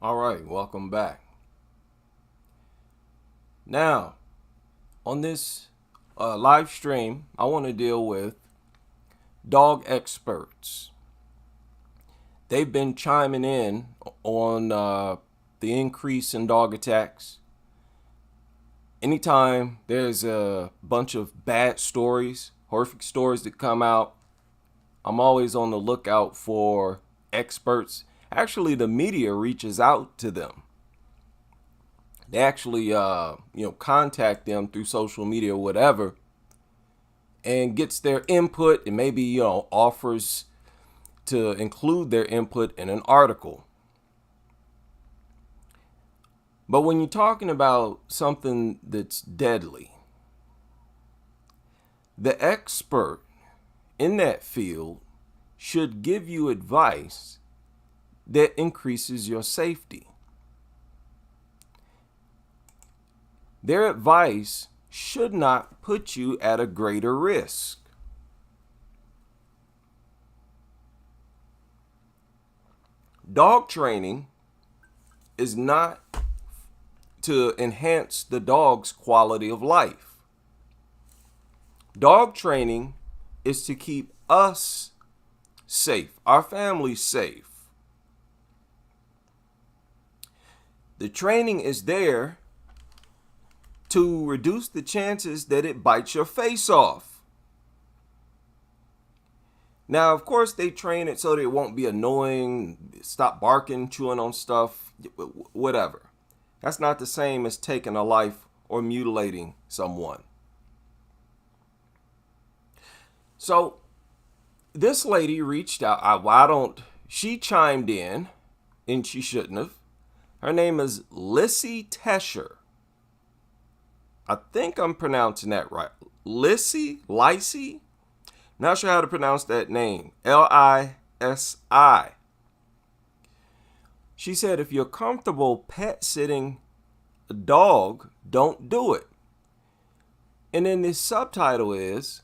All right, welcome back. Now, on this live stream, I want to deal with dog experts. They've been chiming in on the increase in dog attacks. Anytime there's a bunch of bad stories, horrific stories that come out, I'm always on the lookout for experts. Actually, the media reaches out to them. They actually contact them through social media or whatever, and gets their input, and maybe offers to include their input in an article. But when you're talking about something that's deadly, the expert in that field should give you advice that increases your safety. Their advice should not put you at a greater risk. Dog training is not to enhance the dog's quality of life. Dog training is to keep us safe, our family safe. The training is there to reduce the chances that it bites your face off. Now, of course, they train it so that it won't be annoying, stop barking, chewing on stuff, whatever. That's not the same as taking a life or mutilating someone. So this lady reached out. She chimed in, and she shouldn't have. Her name is Lissy Tesher. I think I'm pronouncing that right. Lissy? Not sure how to pronounce that name. Lisi. She said, if you're comfortable pet sitting a dog, don't do it. And then the subtitle is,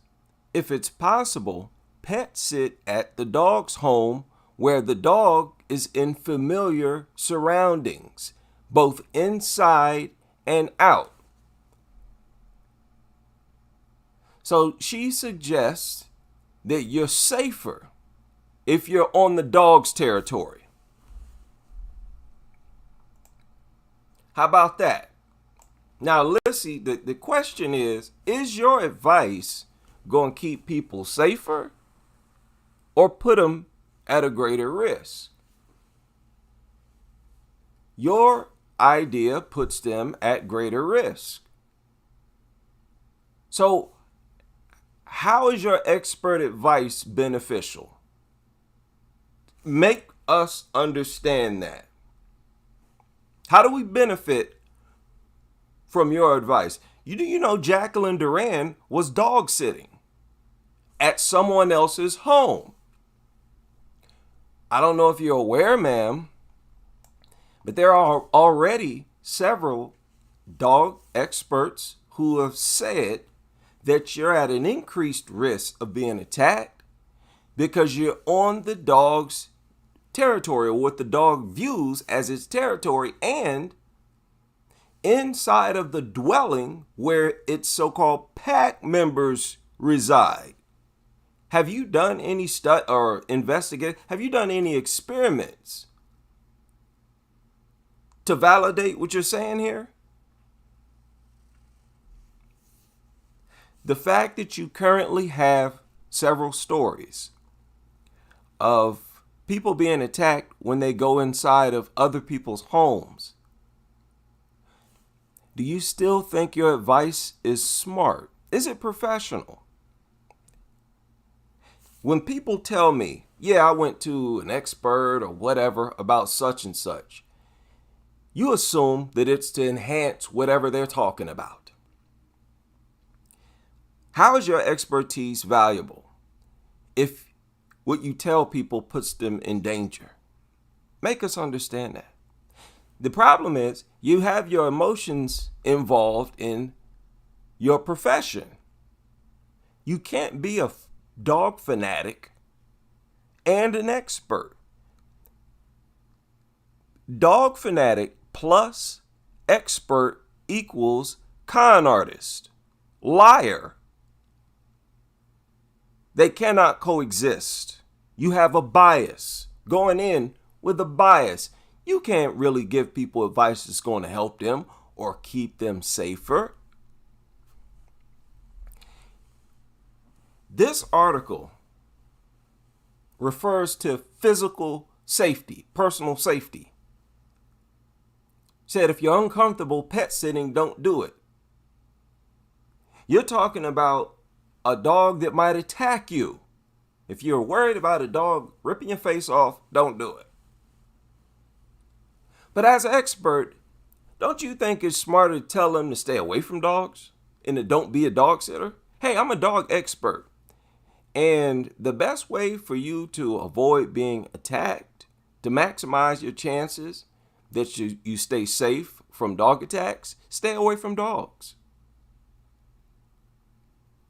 if it's possible, pet sit at the dog's home where the dog is in familiar surroundings, both inside and out. So she suggests that you're safer if you're on the dog's territory. How about that? Now, Lissy, the question is your advice going to keep people safer or put them at a greater risk? Your idea puts them at greater risk. So, how is your expert advice beneficial? Make us understand that. How do we benefit from your advice? You know Jacqueline Duran was dog sitting at someone else's home. I don't know if you're aware, ma'am, but there are already several dog experts who have said that you're at an increased risk of being attacked because you're on the dog's territory, or what the dog views as its territory, and inside of the dwelling where its so-called pack members reside. Have you done any study or investigate? Have you done any experiments to validate what you're saying here? The fact that you currently have several stories of people being attacked when they go inside of other people's homes, do you still think your advice is smart? Is it professional? When people tell me, yeah, I went to an expert or whatever about such and such, you assume that it's to enhance whatever they're talking about. How is your expertise valuable if what you tell people puts them in danger? Make us understand that. The problem is you have your emotions involved in your profession. You can't be a dog fanatic and an expert. Dog fanatic plus expert equals con artist, liar. They cannot coexist. You have a bias. Going in with a bias, you can't really give people advice that's going to help them or keep them safer. This article refers to physical safety, personal safety. Said if you're uncomfortable pet sitting, don't do it. You're talking about a dog that might attack you. If you're worried about a dog ripping your face off, don't do it. But as an expert, don't you think it's smarter to tell them to stay away from dogs and to don't be a dog sitter? Hey, I'm a dog expert. And the best way for you to avoid being attacked, to maximize your chances that you stay safe from dog attacks, stay away from dogs.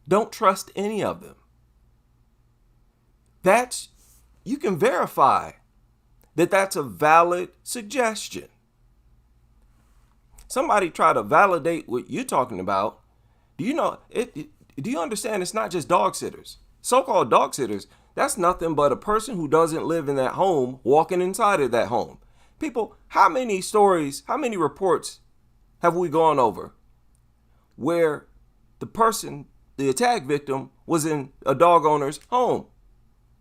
Don't trust any of them. You can verify that that's a valid suggestion. Somebody try to validate what you're talking about. Do you understand it's not just dog sitters? So-called dog sitters, that's nothing but a person who doesn't live in that home walking inside of that home. People, how many stories, how many reports have we gone over where the attack victim was in a dog owner's home?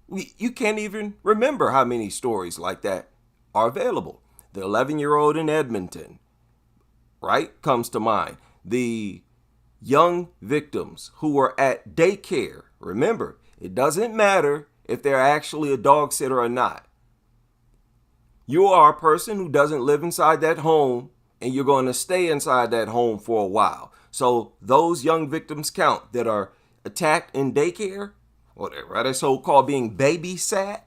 You can't even remember how many stories like that are available. The 11-year-old in Edmonton, right, comes to mind. The young victims who were at daycare. Remember, it doesn't matter if they're actually a dog sitter or not. You are a person who doesn't live inside that home, and you're going to stay inside that home for a while. So those young victims count that are attacked in daycare, whatever, they're so-called being babysat.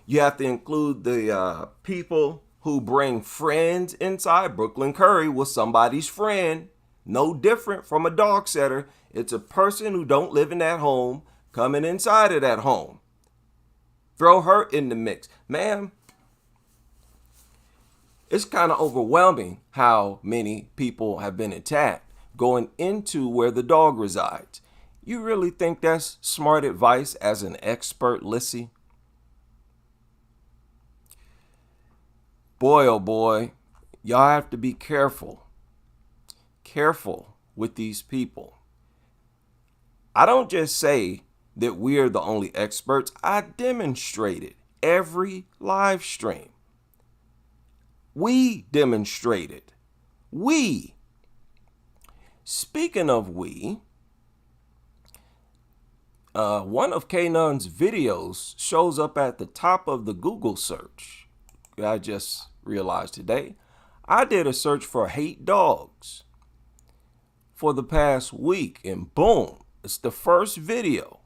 You have to include the people who bring friends inside. Brooklyn Curry was somebody's friend. No different from a dog sitter. It's a person who don't live in that home coming inside of that home. Throw her in the mix. Ma'am, it's kind of overwhelming how many people have been attacked going into where the dog resides. You really think that's smart advice as an expert, Lissy? Boy, oh boy, y'all have to be careful. Careful with these people. I don't just say that we're the only experts. I demonstrated every live stream. We demonstrated. We. Speaking of we, one of K-Nun's videos shows up at the top of the Google search. I just realized today. I did a search for hate dogs for the past week, and boom, it's the first video.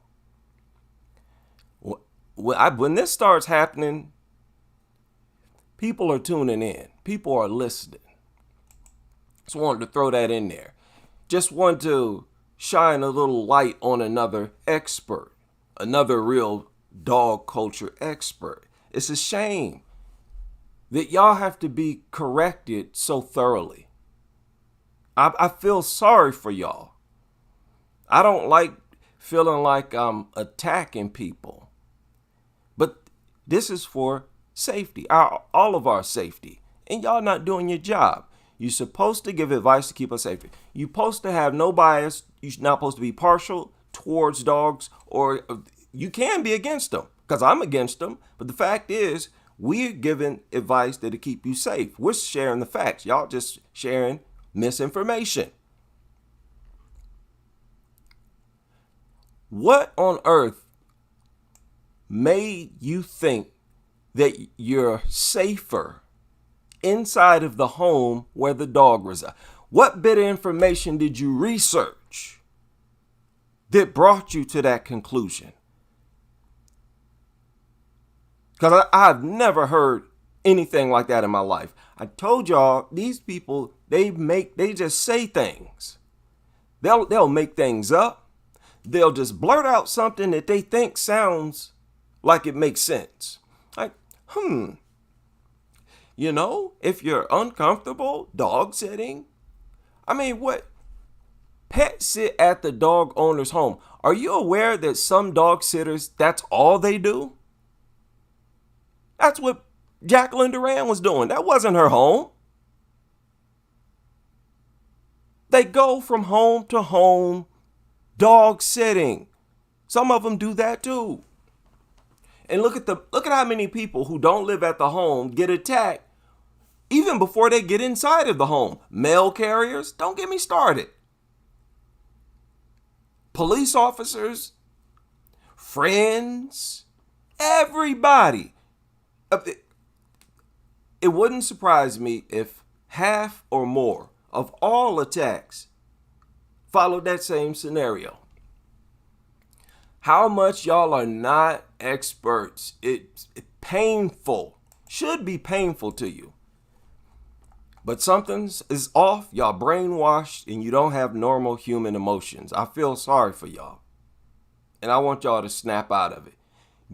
When this starts happening, people are tuning in. People are listening. Just wanted to throw that in there. Just want to shine a little light on another expert, another real dog culture expert. It's a shame that y'all have to be corrected so thoroughly. I feel sorry for y'all. I don't like feeling like I'm attacking people. But this is for safety, all of our safety. And y'all not doing your job. You're supposed to give advice to keep us safe. You're supposed to have no bias. You're not supposed to be partial towards dogs, or you can be against them, because I'm against them. But the fact is, we're giving advice that'll keep you safe. We're sharing the facts. Y'all just sharing misinformation. What on earth made you think that you're safer inside of the home where the dog resides? What bit of information did you research that brought you to that conclusion? Because I've never heard anything like that in my life. I told y'all, these people, they just say things. They'll make things up. They'll just blurt out something that they think sounds like it makes sense. Like, You know, if you're uncomfortable dog sitting, I mean, what? Pet sit at the dog owner's home. Are you aware that some dog sitters, that's all they do? That's what Jacqueline Duran was doing. That wasn't her home. They go from home to home dog sitting. Some of them do that too. And look at how many people who don't live at the home get attacked even before they get inside of the home. Mail carriers, don't get me started. Police officers, friends, everybody. It wouldn't surprise me if half or more of all attacks followed that same scenario. How much y'all are not experts. It's painful. Should be painful to you. But something is off. Y'all brainwashed and you don't have normal human emotions. I feel sorry for y'all. And I want y'all to snap out of it.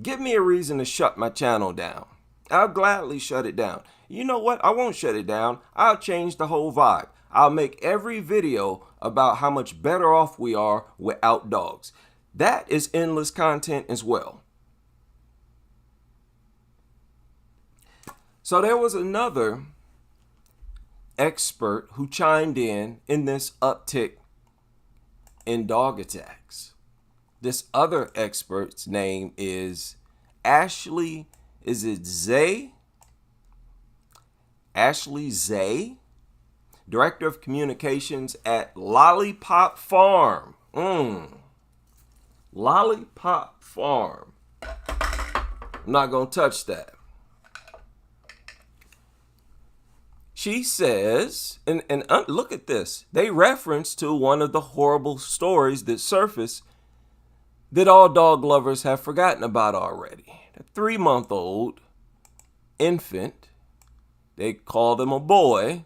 Give me a reason to shut my channel down. I'll gladly shut it down. You know what? I won't shut it down. I'll change the whole vibe. I'll make every video about how much better off we are without dogs. That is endless content as well. So there was another expert who chimed in this uptick in dog attacks. This other expert's name is Ashley, is it Zay? Ashley Zay, Director of Communications at Lollipop Farm. Lollipop Farm. I'm not going to touch that. She says, and look at this. They reference to one of the horrible stories that surfaced that all dog lovers have forgotten about already. A 3-month-old infant, they called him a boy.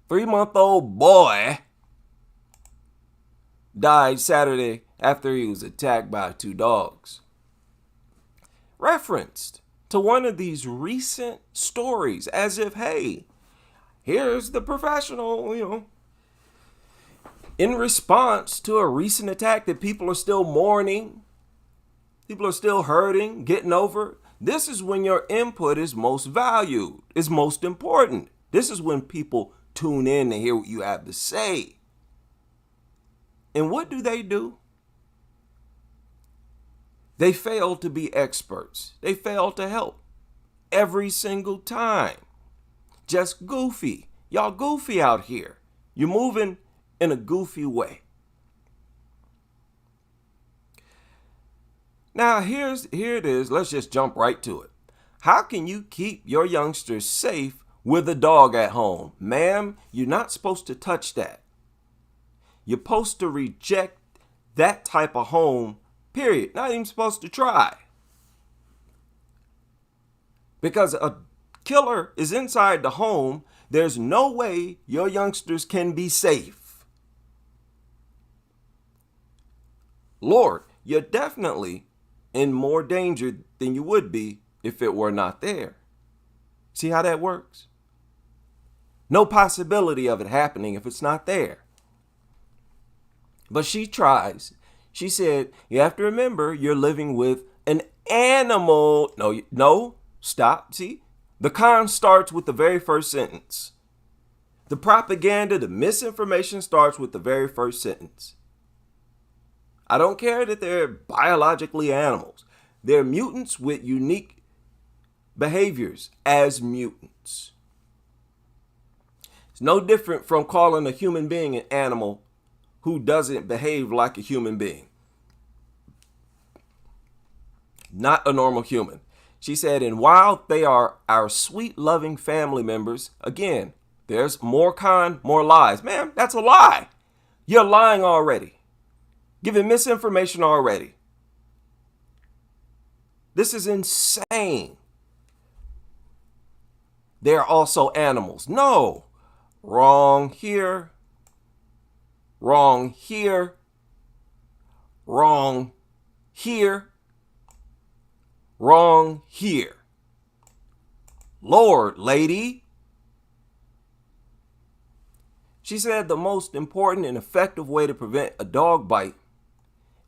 3-month-old boy died Saturday after he was attacked by 2 dogs. Referenced to one of these recent stories as if, hey, here's the professional, in response to a recent attack that people are still mourning, people are still hurting, getting over. This is when your input is most valued, is most important. This is when people tune in to hear what you have to say. And what do? They fail to be experts. They fail to help every single time. Just goofy. Y'all goofy out here. You're moving in a goofy way. Now, here it is. Let's just jump right to it. How can you keep your youngsters safe with a dog at home? Ma'am, you're not supposed to touch that. You're supposed to reject that type of home, period. Not even supposed to try. Because a killer is inside the home, there's no way your youngsters can be safe. Lord, you're definitely in more danger than you would be if it were not there. See how that works? No possibility of it happening if it's not there. But she tries. She said, you have to remember you're living with an animal. No, stop. See, the con starts with the very first sentence. The propaganda, the misinformation starts with the very first sentence. I don't care that they're biologically animals. They're mutants with unique behaviors as mutants. It's no different from calling a human being an animal who doesn't behave like a human being. Not a normal human. She said, and while they are our sweet, loving family members, again, there's more con, more lies. Ma'am, that's a lie. You're lying already. Giving misinformation already. This is insane. They're also animals. No. Wrong here. Wrong here. Wrong here. Wrong here. Lord, lady. She said the most important and effective way to prevent a dog bite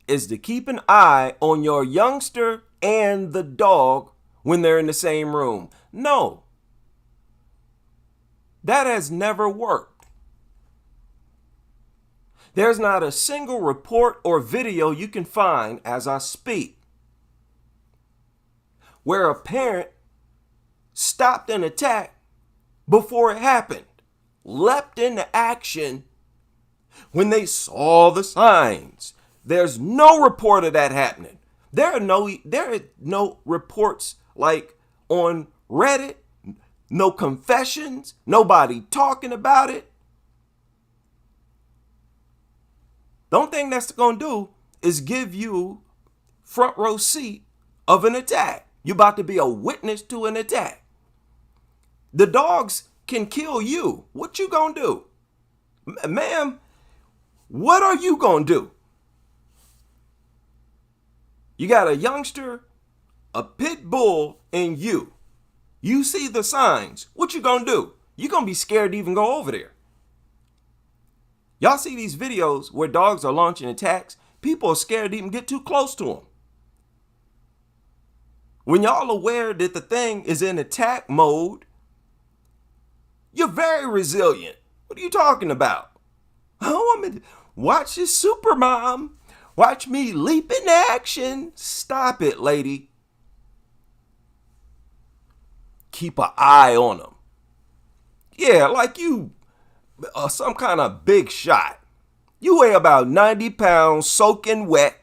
is to keep an eye on your youngster and the dog when they're in the same room. No, that has never worked. There's not a single report or video you can find as I speak where a parent stopped an attack before it happened, leapt into action when they saw the signs. There's no report of that happening. There are no reports like on Reddit, no confessions, nobody talking about it. The only thing that's going to do is give you front row seat of an attack. You're about to be a witness to an attack. The dogs can kill you. What you going to do? Ma'am, what are you going to do? You got a youngster, a pit bull, and you. You see the signs. What you going to do? You're going to be scared to even go over there. Y'all see these videos where dogs are launching attacks? People are scared to even get too close to them. When y'all aware that the thing is in attack mode, you're very resilient. What are you talking about? Oh, watch this super mom. Watch me leap into action. Stop it, lady. Keep an eye on them. Yeah, like you some kind of big shot. You weigh about 90 pounds, soaking wet.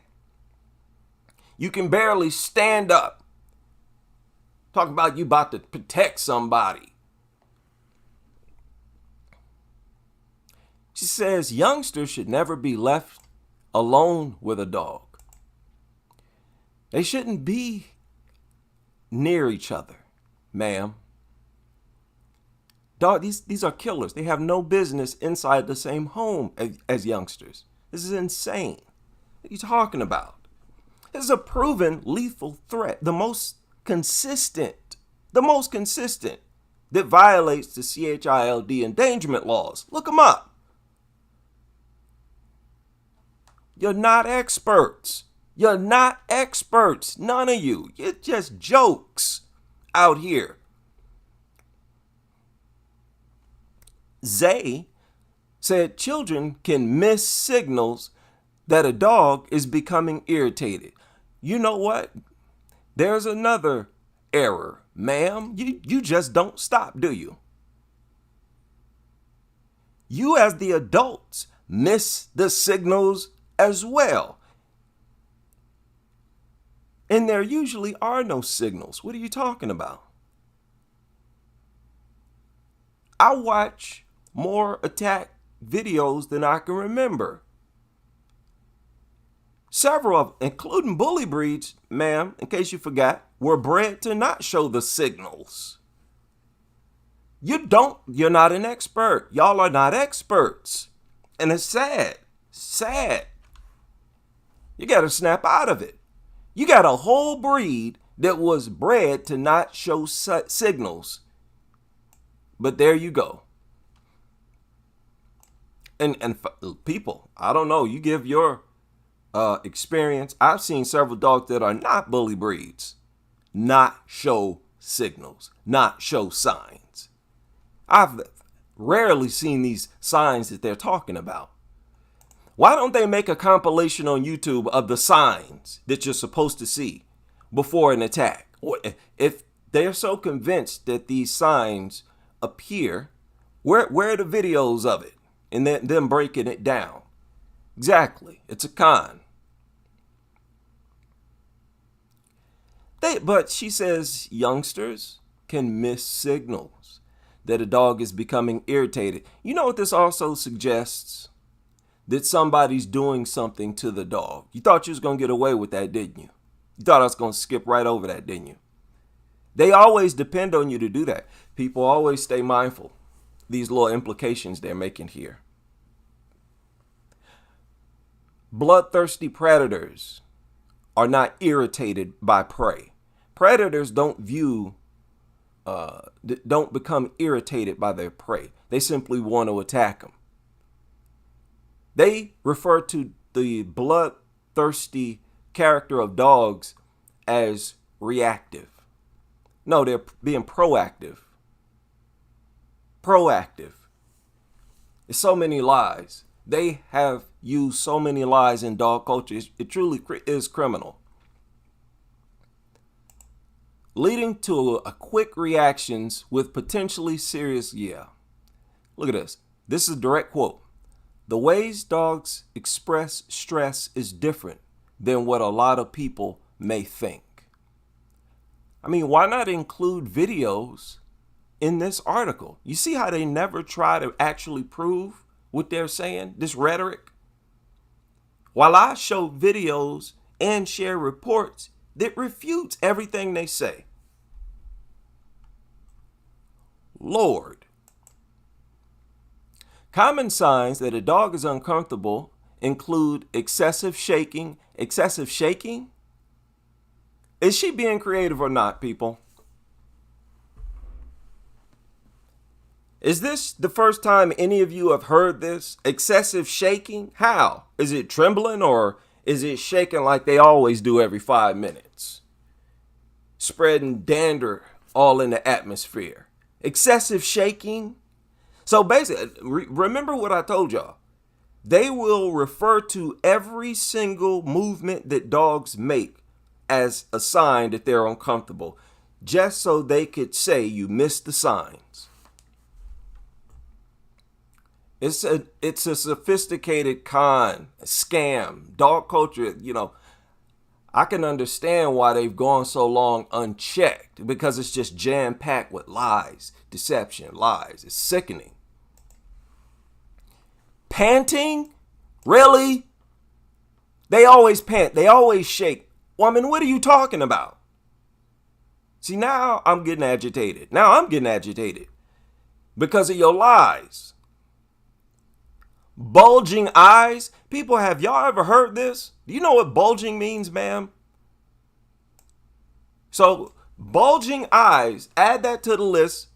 You can barely stand up. Talk about you about to protect somebody. She says youngsters should never be left alone with a dog. They shouldn't be near each other, ma'am. Dog, these are killers. They have no business inside the same home as youngsters. This is insane. What are you talking about? This is a proven lethal threat. The most consistent that violates the CHILD endangerment laws. Look them up. You're not experts. You're not experts. None of you. You're just jokes out here. Zay said children can miss signals that a dog is becoming irritated. You know what? There's another error, ma'am. You just don't stop, do you? You as the adults miss the signals as well. And there usually are no signals. What are you talking about? I watch more attack videos than I can remember. Several of them, including bully breeds, ma'am, in case you forgot, were bred to not show the signals. You're not an expert. Y'all are not experts. And it's sad. Sad. You got to snap out of it. You got a whole breed that was bred to not show signals. But there you go. And people, I don't know, you give your experience. I've seen several dogs that are not bully breeds not show signals, not show signs. I've rarely seen these signs that they're talking about. Why don't they make a compilation on YouTube of the signs that you're supposed to see before an attack? Or if they're so convinced that these signs appear, where are the videos of it? And then them breaking it down. Exactly. It's a con. But she says youngsters can miss signals that a dog is becoming irritated. You know what this also suggests? That somebody's doing something to the dog. You thought you was going to get away with that, didn't you? You thought I was going to skip right over that, didn't you? They always depend on you to do that. People always stay mindful. These little implications they're making here. Bloodthirsty predators are not irritated by prey. Predators don't view don't become irritated by their prey. They simply want to attack them. They refer to the bloodthirsty character of dogs as reactive. No, they're being proactive. Proactive. There's so many lies. They have used so many lies in dog culture. It truly is criminal. Leading to a quick reactions with potentially serious, Look at this. This is a direct quote. The ways dogs express stress is different than what a lot of people may think. I mean, why not include videos in this article? You see how they never try to actually prove what they're saying, this rhetoric? While I show videos and share reports that refutes everything they say. Lord. Common signs that a dog is uncomfortable include excessive shaking. Excessive shaking? Is she being creative or not, people? Is this the first time any of you have heard this? Excessive shaking? How? Is it trembling or is it shaking like they always do every 5 minutes? Spreading dander all in the atmosphere. Excessive shaking? So basically, remember what I told y'all. They will refer to every single movement that dogs make as a sign that they're uncomfortable, just so they could say you missed the signs. It's a sophisticated scam, dog culture. I can understand why they've gone so long unchecked, because it's just jam-packed with lies, deception, lies. It's sickening. Panting? Really? They always pant. They always shake. Woman, what are you talking about? See, now I'm getting agitated. Because of your lies. Bulging eyes. People, have y'all ever heard this? Do you know what bulging means, ma'am? So, bulging eyes, add that to the list.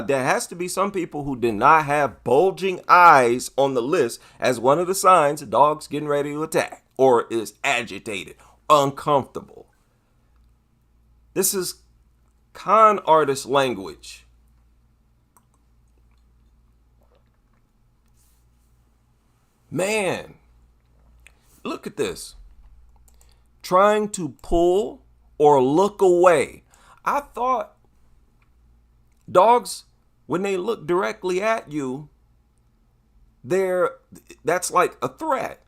There has to be some people who did not have bulging eyes on the list as one of the signs a dog's getting ready to attack or is agitated, uncomfortable. This is con artist language. Man, look at this. Trying to pull or look away. I thought dogs, when they look directly at you, that's like a threat.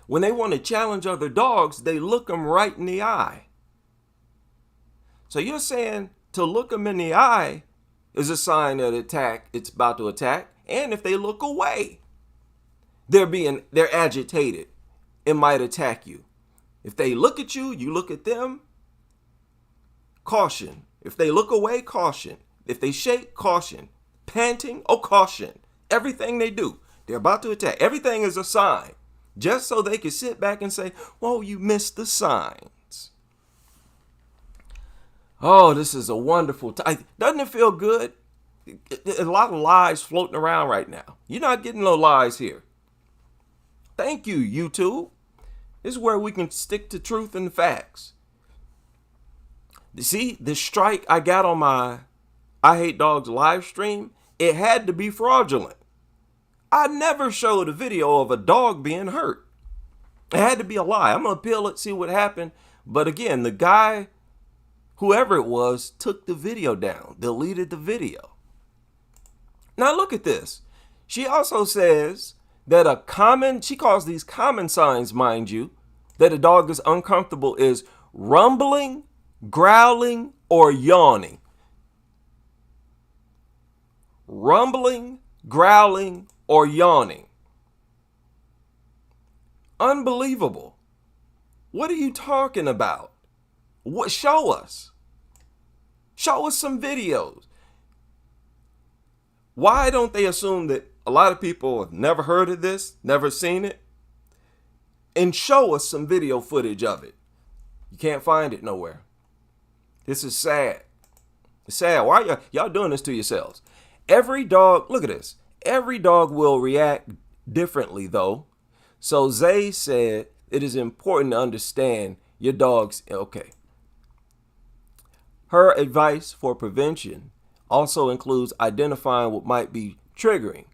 When they want to challenge other dogs, they look them right in the eye. So you're saying to look them in the eye is a sign that it's about to attack. And if they look away, they're agitated. It might attack you. If they look at you, you look at them. Caution. If they look away, caution. If they shake, caution. Panting, caution. Everything they do, they're about to attack. Everything is a sign. Just so they can sit back and say, "Whoa, you missed the signs." Oh, this is a wonderful time. Doesn't it feel good? A lot of lies floating around right now. You're not getting no lies here. Thank you, YouTube. This is where we can stick to truth and facts. See, the strike I got on my I Hate Dogs live stream, it had to be fraudulent. I never showed a video of a dog being hurt. It had to be a lie. I'm going to appeal it, see what happened. But again, the guy, whoever it was, took the video down, deleted the video. Now look at this. She also says that she calls these common signs, mind you, that a dog is uncomfortable is rumbling, growling, or yawning. Rumbling, growling, or yawning. Unbelievable. What are you talking about? Show us. Show us some videos. Why don't they assume that a lot of people have never heard of this, never seen it? And show us some video footage of it. You can't find it nowhere. This is sad. It's sad. Why are y'all doing this to yourselves? Every dog, look at this. Every dog will react differently, though. So Zay said it is important to understand your dog's, okay. Her advice for prevention also includes identifying what might be triggering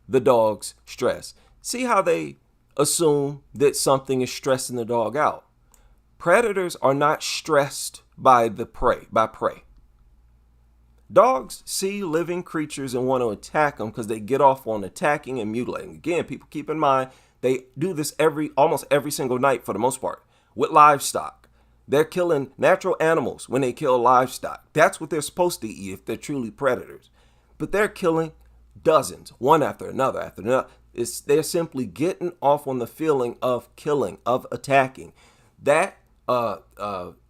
the dog's stress. See how they assume that something is stressing the dog out. Predators are not stressed by prey. Dogs see living creatures and want to attack them because they get off on attacking and mutilating. Again, people keep in mind, they do this almost every single night for the most part with livestock. They're killing natural animals when they kill livestock. That's what they're supposed to eat if they're truly predators. But they're killing dozens, one after another. They're simply getting off on the feeling of killing, of attacking. That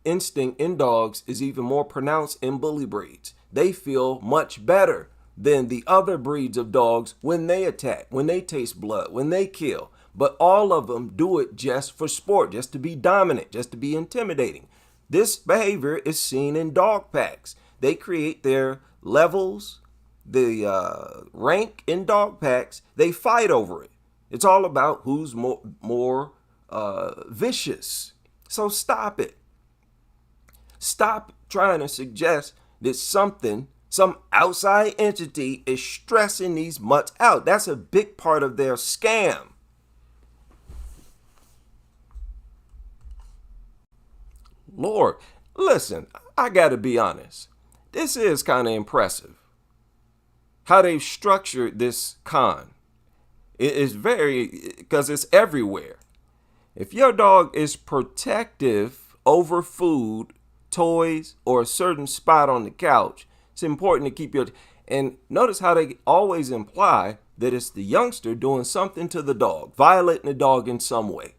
instinct in dogs is even more pronounced in bully breeds. They feel much better than the other breeds of dogs when they attack, when they taste blood, when they kill. But all of them do it just for sport, just to be dominant, just to be intimidating. This behavior is seen in dog packs. They create their levels, the rank in dog packs. They fight over it. It's all about who's more vicious. So stop it. Stop trying to suggest that some outside entity is stressing these mutts out. That's a big part of their scam. Lord, listen, I gotta be honest. This is kind of impressive. How they've structured this con. It is because it's everywhere. If your dog is protective over food, toys, or a certain spot on the couch, it's important to keep and notice how they always imply that it's the youngster doing something to the dog, violating the dog in some way.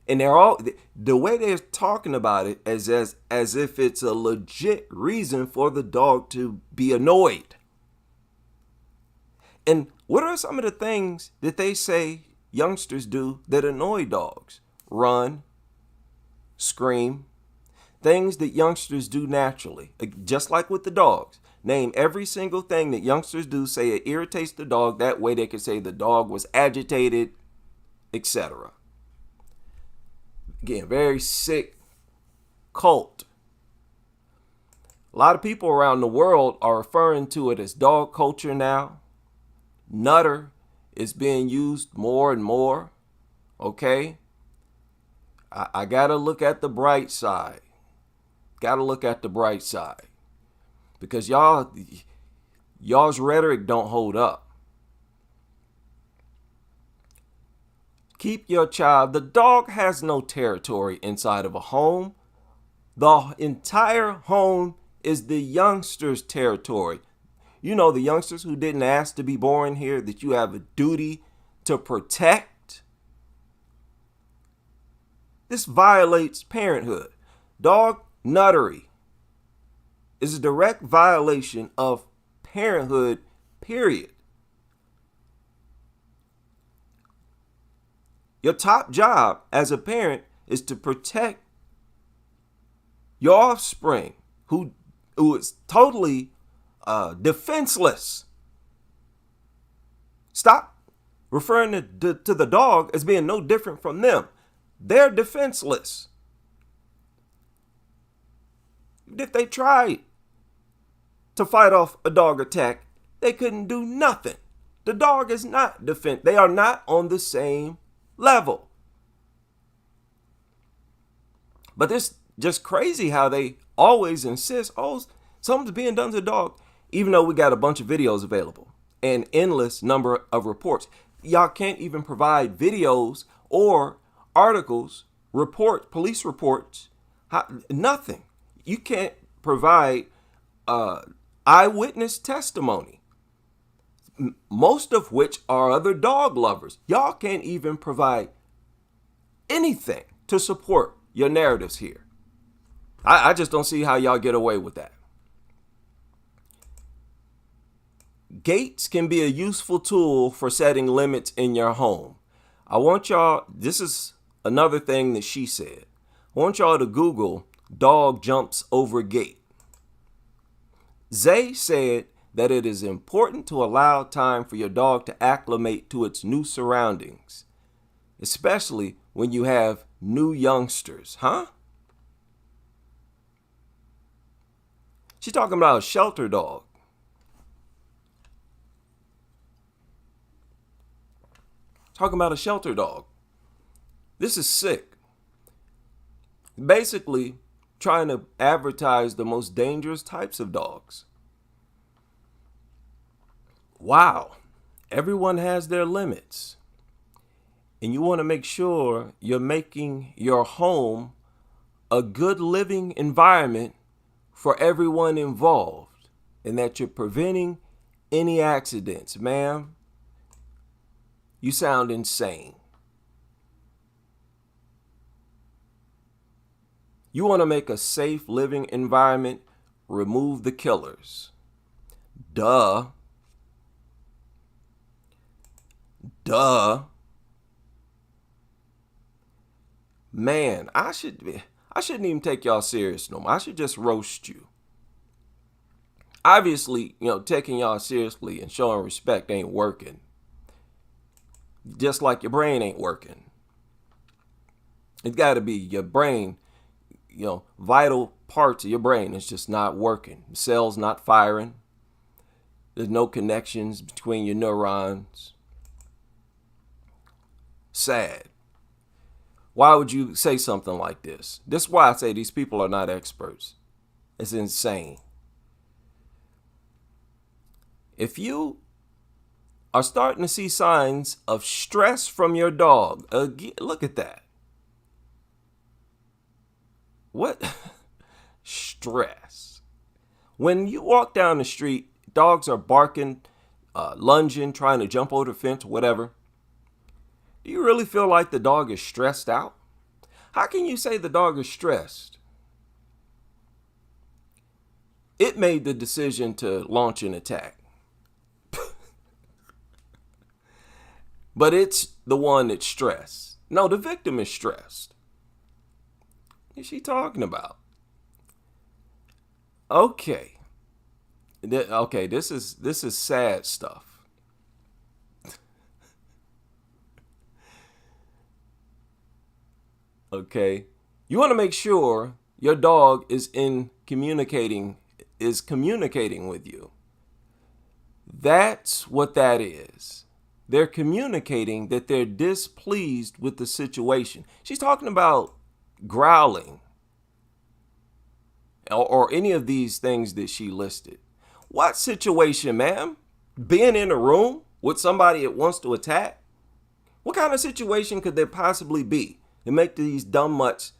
And the way they're talking about it as if it's a legit reason for the dog to be annoyed. And what are some of the things that they say youngsters do that annoy dogs? Run, scream, things that youngsters do naturally, just like with the dogs. Name every single thing that youngsters do, say it irritates the dog. That way they can say the dog was agitated, etc. Again, very sick cult. A lot of people around the world are referring to it as dog culture now. Nutter is being used more and more. Okay? I gotta look at the bright side. Gotta look at the bright side. Because y'all's rhetoric don't hold up. Keep your child. The dog has no territory inside of a home. The entire home is the youngster's territory. You know, the youngsters who didn't ask to be born here, that you have a duty to protect. This violates parenthood. Dog nuttery is a direct violation of parenthood, period. Your top job as a parent is to protect your offspring who is totally defenseless. Stop referring to the dog as being no different from them. They're defenseless. If they tried to fight off a dog attack, they couldn't do nothing. The dog is not defense. They are not on the same level. But it's just crazy how they always insist, oh, something's being done to the dog, even though we got a bunch of videos available and endless number of reports. Y'all can't even provide videos or articles, police reports, nothing. You can't provide eyewitness testimony, most of which are other dog lovers. Y'all can't even provide anything to support your narratives here. I just don't see how y'all get away with that. Gates can be a useful tool for setting limits in your home. I want y'all, this is another thing that she said. I want y'all to Google dog jumps over gate. Zay said that it is important to allow time for your dog to acclimate to its new surroundings, especially when you have new youngsters. Huh? She's talking about a shelter dog. Talking about a shelter dog. This is sick. Basically, trying to advertise the most dangerous types of dogs. Wow. Everyone has their limits. And you want to make sure you're making your home a good living environment for everyone involved and that you're preventing any accidents. Ma'am, you sound insane. You want to make a safe living environment, remove the killers. Duh. Man, I shouldn't even take y'all serious no more. I should just roast you. Obviously, taking y'all seriously and showing respect ain't working. Just like your brain ain't working. It's got to be your brain, vital parts of your brain is just not working. The cells not firing. There's no connections between your neurons. Sad. Why would you say something like this? This is why I say these people are not experts. It's insane. If you are starting to see signs of stress from your dog, again, look at that. What? Stress. When you walk down the street, dogs are barking, lunging, trying to jump over the fence, whatever. Do you really feel like the dog is stressed out? How can you say the dog is stressed? It made the decision to launch an attack. But it's the one that's stressed. No, the victim is stressed. What is she talking about? Okay. Okay, this is sad stuff. Okay. You want to make sure your dog is communicating with you. That's what that is. They're communicating that they're displeased with the situation. She's talking about growling or any of these things that she listed. What situation, ma'am? Being in a room with somebody that wants to attack? What kind of situation could there possibly be to make these dumb mutts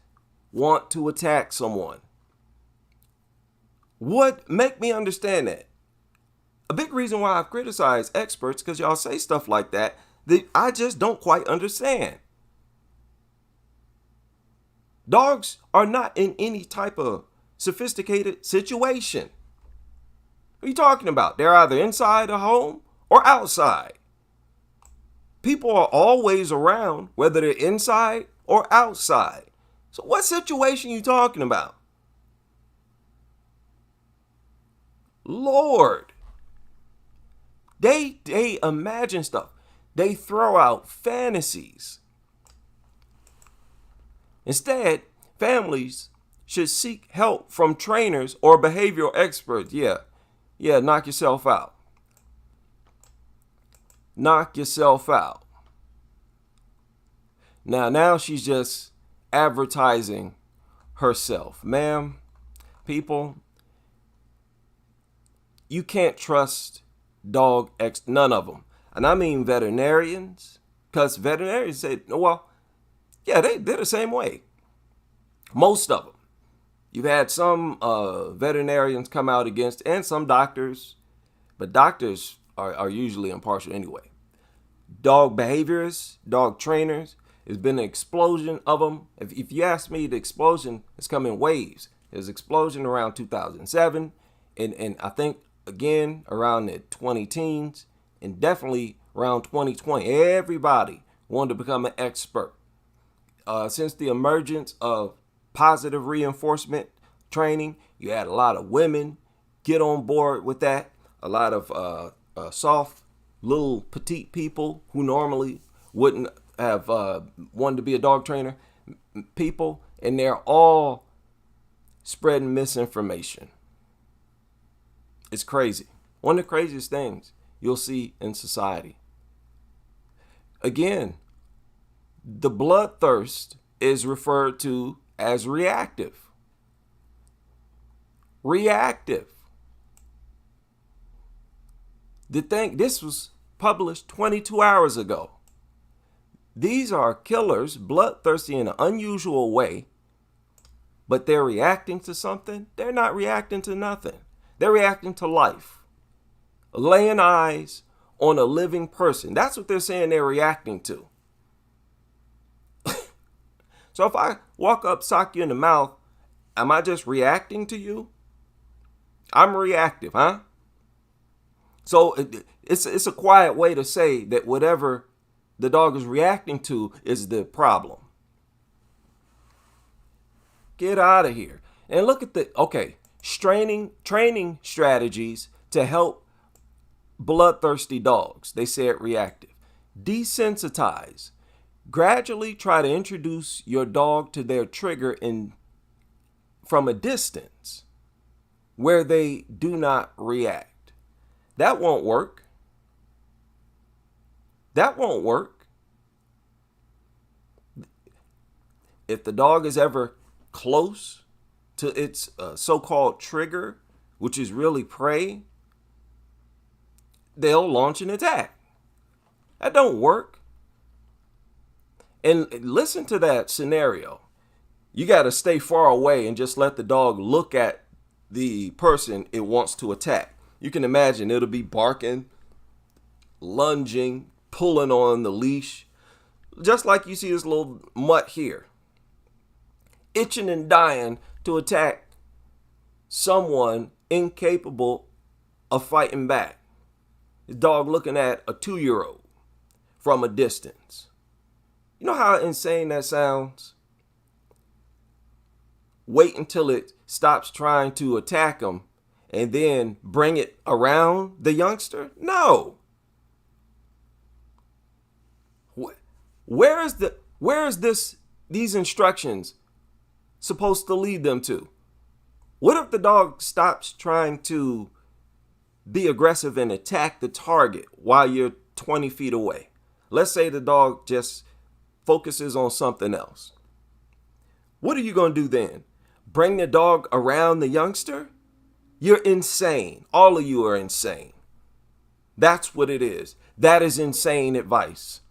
want to attack someone? What? Make me understand that. A big reason why I've criticized experts, because y'all say stuff like that I just don't quite understand. Dogs are not in any type of sophisticated situation. What are you talking about? They're either inside a home or outside. People are always around, whether they're inside or outside. So what situation you talking about? Lord. They imagine stuff. They throw out fantasies. Instead, families should seek help from trainers or behavioral experts. Yeah, knock yourself out. Knock yourself out. Now she's just advertising herself. Ma'am, people, you can't trust none of them. And I mean veterinarians, because veterinarians say, well, yeah, they're the same way. Most of them. You've had some veterinarians come out against, and some doctors, but doctors are usually impartial anyway. Dog behaviorists, dog trainers, there's been an explosion of them. If you ask me, the explosion has come in waves. There's an explosion around 2007, and I think, again, around the 2010s, and definitely around 2020. Everybody wanted to become an expert. Since the emergence of positive reinforcement training, you had a lot of women get on board with that. A lot of soft, little petite people who normally wouldn't have wanted to be a dog trainer, people, and they're all spreading misinformation. It's crazy. One of the craziest things you'll see in society. Again, the bloodthirst is referred to as reactive. Reactive. This was published 22 hours ago. These are killers, bloodthirsty in an unusual way, but they're reacting to something. They're not reacting to nothing. They're reacting to life. Laying eyes on a living person. That's what they're saying they're reacting to. So if I walk up, sock you in the mouth, am I just reacting to you? I'm reactive, huh? So it's a quiet way to say that whatever the dog is reacting to is the problem. Get out of here. And look at training strategies to help bloodthirsty dogs. They said reactive. Desensitize. Gradually try to introduce your dog to their trigger from a distance where they do not react. That won't work. That won't work. If the dog is ever close to its so-called trigger, which is really prey, they'll launch an attack. That don't work. And listen to that scenario. You got to stay far away and just let the dog look at the person it wants to attack. You can imagine it'll be barking, lunging, pulling on the leash, just like you see this little mutt here, itching and dying to attack someone incapable of fighting back. The dog looking at a 2-year-old from a distance. You know how insane that sounds? Wait until it stops trying to attack him and then bring it around the youngster? No. Where is these instructions supposed to lead them to? What if the dog stops trying to be aggressive and attack the target while you're 20 feet away? Let's say the dog just focuses on something else. What are you going to do then? Bring the dog around the youngster? You're insane. All of you are insane. That's what it is. That is insane advice.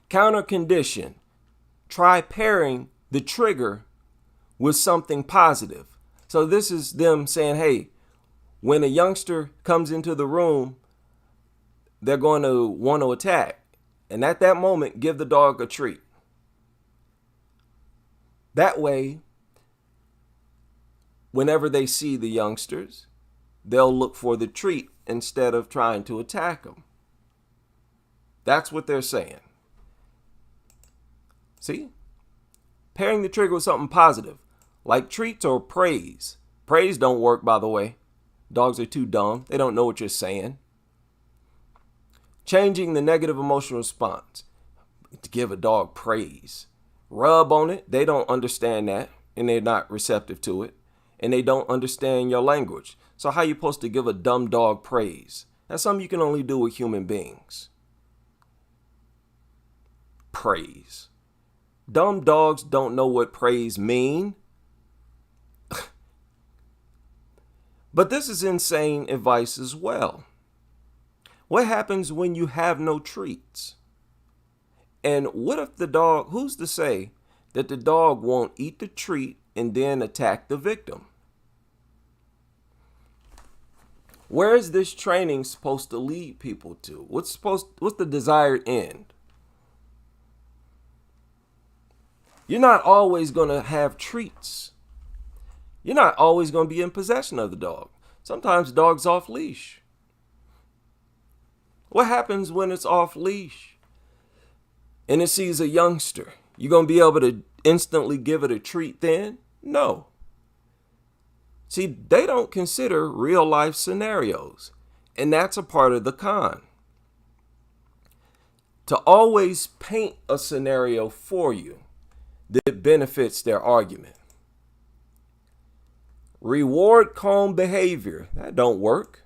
Counter condition. Try pairing the trigger with something positive. So this is them saying, hey, when a youngster comes into the room, they're going to want to attack. And at that moment, give the dog a treat. That way, whenever they see the youngsters, they'll look for the treat instead of trying to attack them. That's what they're saying. See? Pairing the trigger with something positive, like treats or praise. Praise don't work, by the way. Dogs are too dumb. They don't know what you're saying. Changing the negative emotional response. To give a dog praise. Rub on it. They don't understand that, and they're not receptive to it, and they don't understand your language. So how are you supposed to give a dumb dog praise? That's something you can only do with human beings. Praise. Dumb dogs don't know what praise mean. But this is insane advice as well. What happens when you have no treats? And what if the dog, who's to say that the dog won't eat the treat and then attack the victim? Where is this training supposed to lead people to? What's the desired end? You're not always going to have treats. You're not always going to be in possession of the dog. Sometimes the dog's off leash. What happens when it's off leash and it sees a youngster? You going to be able to instantly give it a treat then? No. See, they don't consider real life scenarios, and that's a part of the con. To always paint a scenario for you that benefits their argument. Reward calm behavior. That don't work.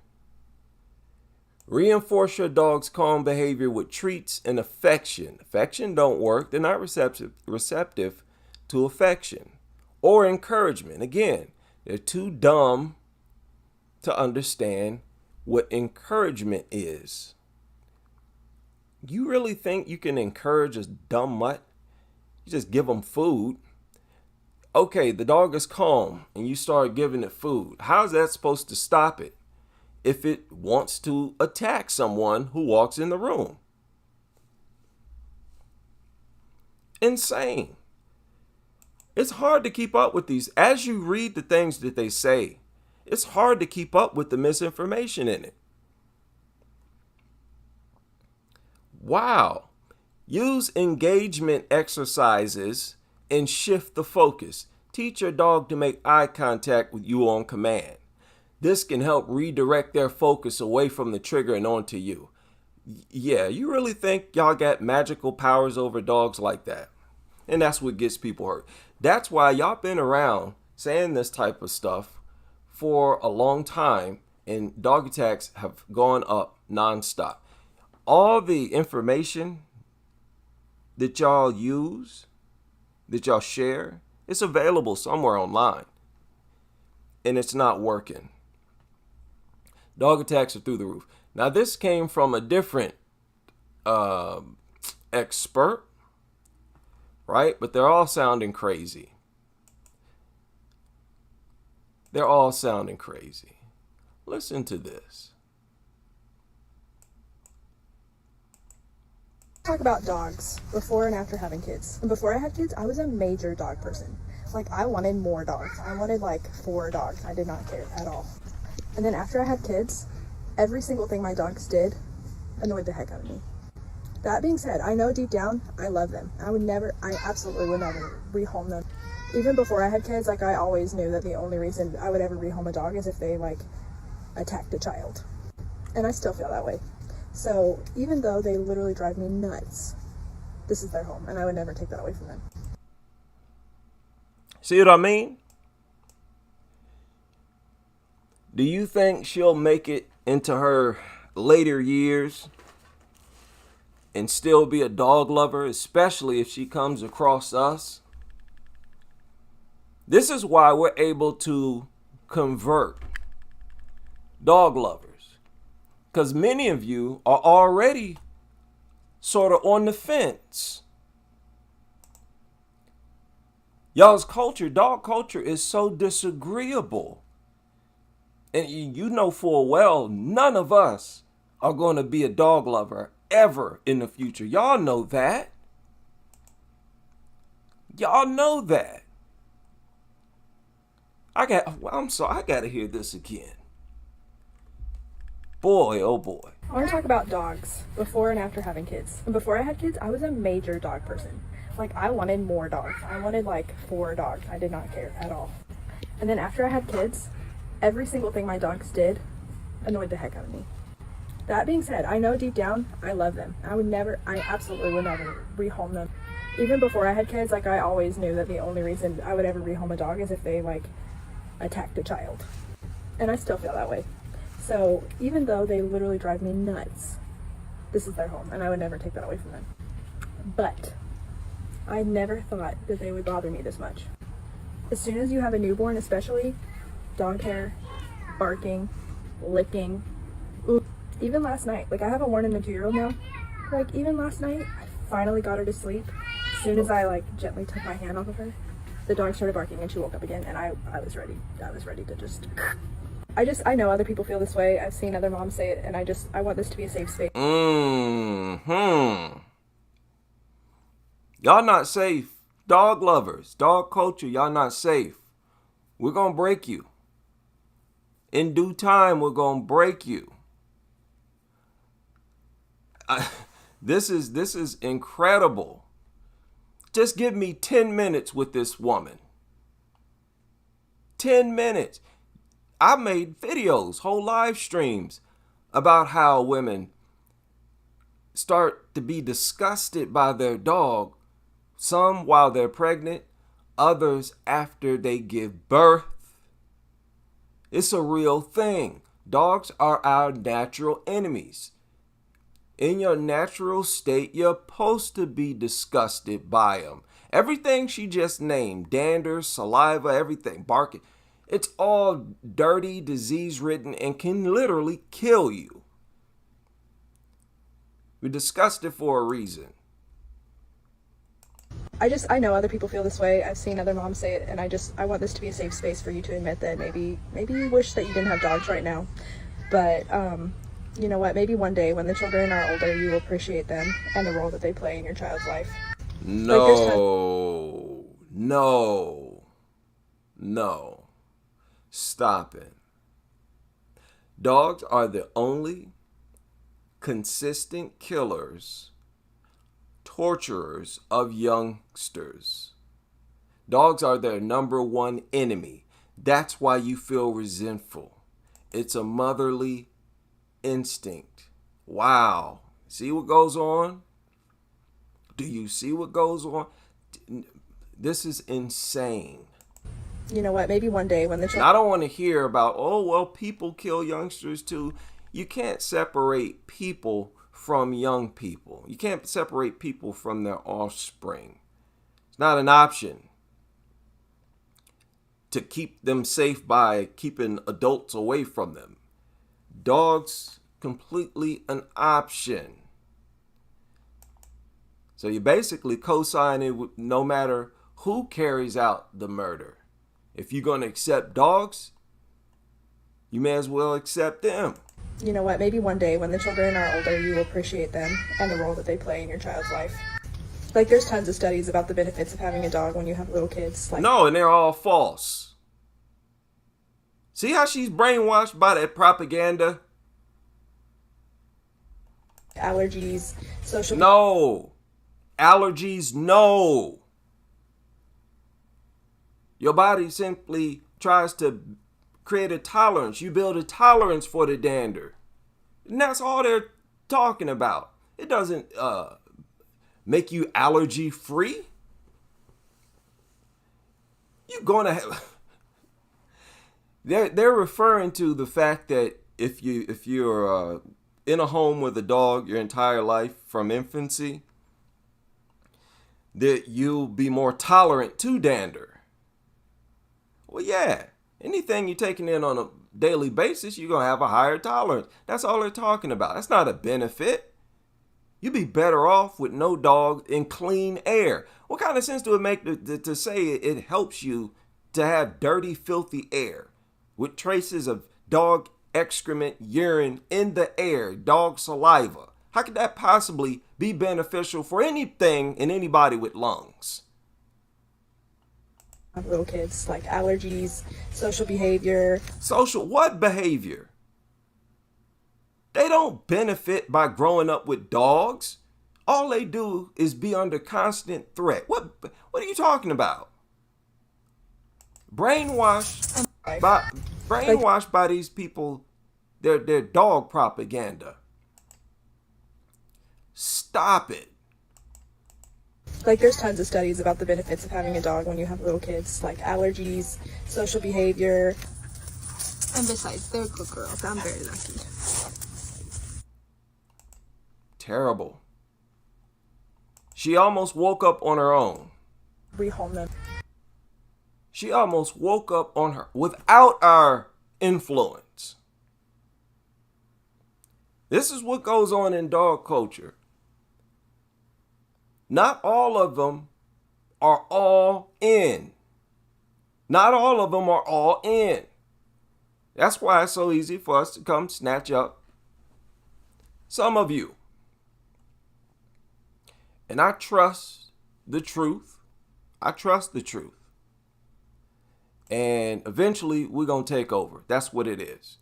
Reinforce your dog's calm behavior with treats and affection. Affection don't work. They're not receptive to affection. Or encouragement. Again, they're too dumb to understand what encouragement is. You really think you can encourage a dumb mutt? You just give them food. Okay, the dog is calm and you start giving it food. How's that supposed to stop it if it wants to attack someone who walks in the room? Insane. It's hard to keep up with these. As you read the things that they say, it's hard to keep up with the misinformation in it. Wow. Use engagement exercises and shift the focus. Teach your dog to make eye contact with you on command. This can help redirect their focus away from the trigger and onto you. Yeah, you really think y'all got magical powers over dogs like that? And that's what gets people hurt. That's why y'all been around saying this type of stuff for a long time, and dog attacks have gone up nonstop. All the information that y'all use, that y'all share, it's available somewhere online, and it's not working. Dog attacks are through the roof. Now, this came from a different expert, right? But they're all sounding crazy. They're all sounding crazy. Listen to this. Talk about dogs before and after having kids. And before I had kids, I was a major dog person. Like, I wanted more dogs. I wanted like 4 dogs. I did not care at all. And then after I had kids, every single thing my dogs did annoyed the heck out of me. That being said, I know deep down I love them. I absolutely would never rehome them. Even before I had kids, like, I always knew that the only reason I would ever rehome a dog is if they like attacked a child. And I still feel that way. So even though they literally drive me nuts, this is their home, and I would never take that away from them. See what I mean? Do you think she'll make it into her later years and still be a dog lover, especially if she comes across us? This is why we're able to convert dog lovers. Because many of you are already sort of on the fence. Y'all's culture, dog culture, is so disagreeable. And you know full well, none of us are going to be a dog lover ever in the future. Y'all know that. Y'all know that. I got to hear this again. Boy, oh boy. I want to talk about dogs before and after having kids. And before I had kids, I was a major dog person. Like, I wanted more dogs. I wanted like 4 dogs. I did not care at all. And then after I had kids, every single thing my dogs did annoyed the heck out of me. That being said, I know deep down I love them. I absolutely would never rehome them. Even before I had kids, like, I always knew that the only reason I would ever rehome a dog is if they like attacked a child. And I still feel that way. So even though they literally drive me nuts, this is their home, and I would never take that away from them. But I never thought that they would bother me this much. As soon as you have a newborn, especially, dog hair, barking, licking. Even last night, like, I have a 1 and a 2-year-old now. Like, even last night, I finally got her to sleep. As soon as I like gently took my hand off of her, the dog started barking and she woke up again, and I was ready. I was ready to just... I know other people feel this way. I've seen other moms say it, and I want this to be a safe space. Y'all not safe. Dog lovers, dog culture, y'all not safe. We're going to break you. In due time, we're going to break you. This is incredible. Just give me 10 minutes with this woman. 10 minutes. I made videos, whole live streams about how women start to be disgusted by their dog, some while they're pregnant, others after they give birth. It's a real thing. Dogs are our natural enemies. In your natural state, you're supposed to be disgusted by them. Everything she just named, dander, saliva, everything, barking, it's all dirty, disease-ridden, and can literally kill you. We're disgusted for a reason. I know other people feel this way. I've seen other moms say it, and I want this to be a safe space for you to admit that maybe you wish that you didn't have dogs right now. But you know what? Maybe one day when the children are older, you will appreciate them and the role that they play in your child's life. No. Stop it. Dogs are the only consistent killers, torturers of youngsters. Dogs are their number one enemy. That's why you feel resentful. It's a motherly instinct. Wow. See what goes on? Do you see what goes on? This is insane. You know what? Maybe one day when the children... I don't want to hear about, oh, well, people kill youngsters too. You can't separate people from young people. You can't separate people from their offspring. It's not an option to keep them safe by keeping adults away from them. Dogs, completely an option. So you're basically co-signing with no matter who carries out the murder. If you're going to accept dogs, you may as well accept them. You know what? Maybe one day when the children are older, you will appreciate them and the role that they play in your child's life. Like, there's tons of studies about the benefits of having a dog when you have little kids. No, and they're all false. See how she's brainwashed by that propaganda? Allergies, social... No. Allergies, no. Your body simply tries to create a tolerance. You build a tolerance for the dander. And that's all they're talking about. It doesn't make you allergy free. You're going to have... They're referring to the fact that if you're in a home with a dog your entire life from infancy, that you'll be more tolerant to dander. Well, yeah, anything you're taking in on a daily basis, you're going to have a higher tolerance. That's all they're talking about. That's not a benefit. You'd be better off with no dog in clean air. What kind of sense do it make to say it helps you to have dirty, filthy air with traces of dog excrement, urine in the air, dog saliva? How could that possibly be beneficial for anything and anybody with lungs? Little kids, like allergies, social behavior. Social what behavior? They don't benefit by growing up with dogs. All they do is be under constant threat. What are you talking about? Brainwashed by these people, their dog propaganda. Stop it. Like, there's tons of studies about the benefits of having a dog when you have little kids, like allergies, social behavior. And besides, they're good girls. I'm very lucky. Terrible. She almost woke up on her own. Rehome them. She almost woke up on her without our influence. This is what goes on in dog culture. Not all of them are all in. Not all of them are all in. That's why it's so easy for us to come snatch up some of you. And I trust the truth. I trust the truth. And eventually we're going to take over. That's what it is.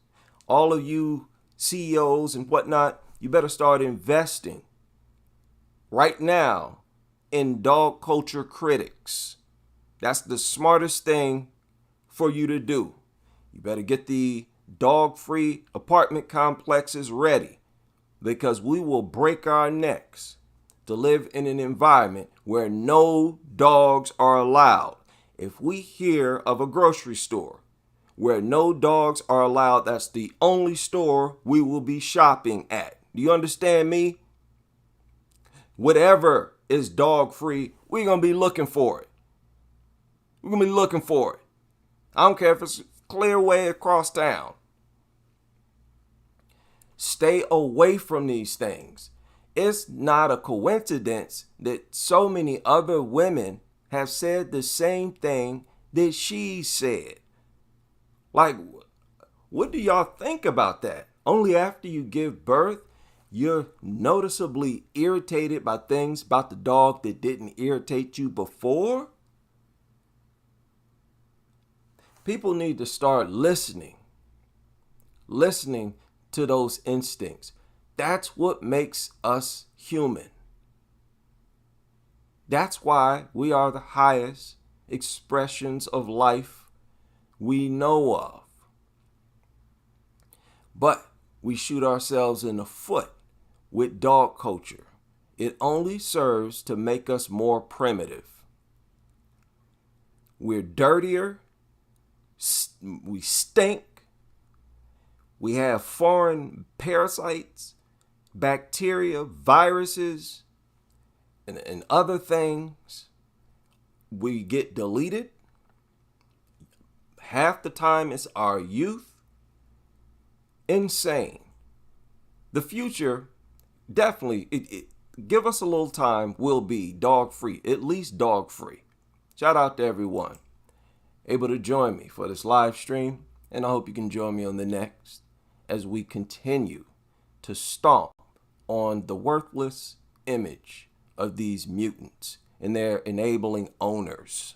All of you CEOs and whatnot, you better start investing right now in dog culture critics. That's the smartest thing for you to do. You better get the dog-free apartment complexes ready, because we will break our necks to live in an environment where no dogs are allowed. If we hear of a grocery store where no dogs are allowed, that's the only store we will be shopping at. Do you understand me? Whatever is dog free, we're going to be looking for it. We're going to be looking for it. I don't care if it's clear way across town. Stay away from these things. It's not a coincidence that so many other women have said the same thing that she said. Like, what do y'all think about that? Only after you give birth, you're noticeably irritated by things about the dog that didn't irritate you before? People need to start listening to those instincts. That's what makes us human. That's why we are the highest expressions of life we know of. But we shoot ourselves in the foot with dog culture. It only serves to make us more primitive. We're dirtier. We stink. We have foreign parasites, bacteria, viruses, and other things. We get deleted. Half the time it's our youth. Insane. The future, definitely, give us a little time, will be dog free, at least dog free. Shout out to everyone able to join me for this live stream, and I hope you can join me on the next as we continue to stomp on the worthless image of these mutants and their enabling owners.